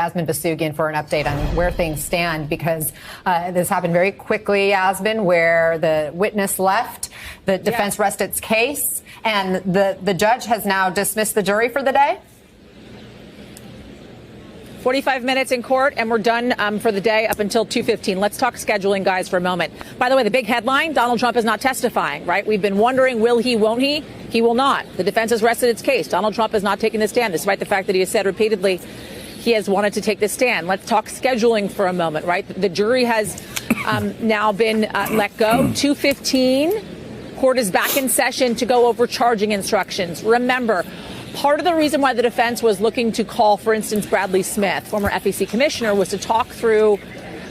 Yasmin Basugian for an update on where things stand, because this happened very quickly, Yasmin, where the witness left, the defense rested its case, and the judge has now dismissed the jury for the day. 45 minutes in court, and we're done for the day up until 2:15. Let's talk scheduling, guys, for a moment. By the way, the big headline, Donald Trump is not testifying, right? We've been wondering, will he, won't he? He will not. The defense has rested its case. Donald Trump is not taking the stand, despite the fact that he has said repeatedly he has wanted to take the stand. Let's talk scheduling for a moment, right? The jury has now been let go. 2:15, court is back in session to go over charging instructions. Remember, part of the reason why the defense was looking to call, for instance, Bradley Smith, former FEC commissioner, was to talk through,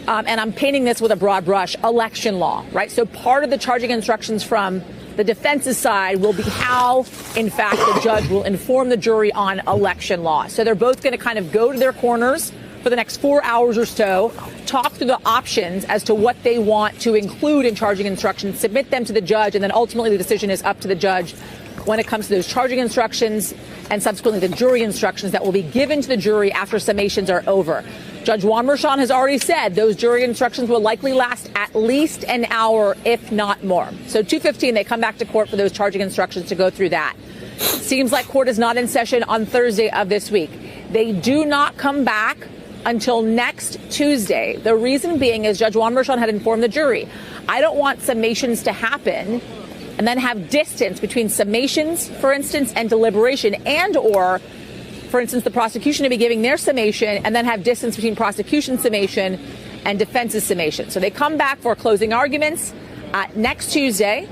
and I'm painting this with a broad brush, election law, right? So part of the charging instructions from the defense's side will be how, in fact, the judge will inform the jury on election law. So they're both going to kind of go to their corners for the next 4 hours or so, talk through the options as to what they want to include in charging instructions, submit them to the judge, and then ultimately the decision is up to the judge when it comes to those charging instructions and subsequently the jury instructions that will be given to the jury after summations are over. Judge Juan Merchan has already said those jury instructions will likely last at least an hour, if not more. So 2:15, they come back to court for those charging instructions to go through that. Seems like court is not in session on Thursday of this week. They do not come back until next Tuesday. The reason being is Judge Juan Merchan had informed the jury, I don't want summations to happen and then have distance between summations, for instance, and deliberation, and or, for instance, the prosecution to be giving their summation and then have distance between prosecution summation and defense's summation. So they come back for closing arguments next Tuesday.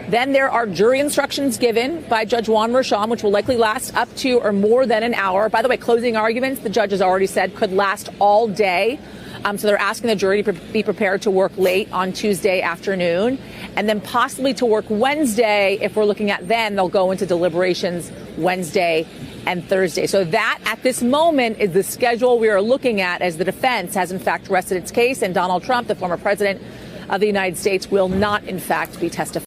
Then there are jury instructions given by Judge Juan Merchan, which will likely last up to or more than an hour. By the way, closing arguments, the judge has already said, could last all day. So they're asking the jury to be prepared to work late on Tuesday afternoon and then possibly to work Wednesday. If we're looking at then, they'll go into deliberations Wednesday and Thursday. So that at this moment is the schedule we are looking at as the defense has in fact rested its case, and Donald Trump, the former president of the United States, will not in fact be testifying.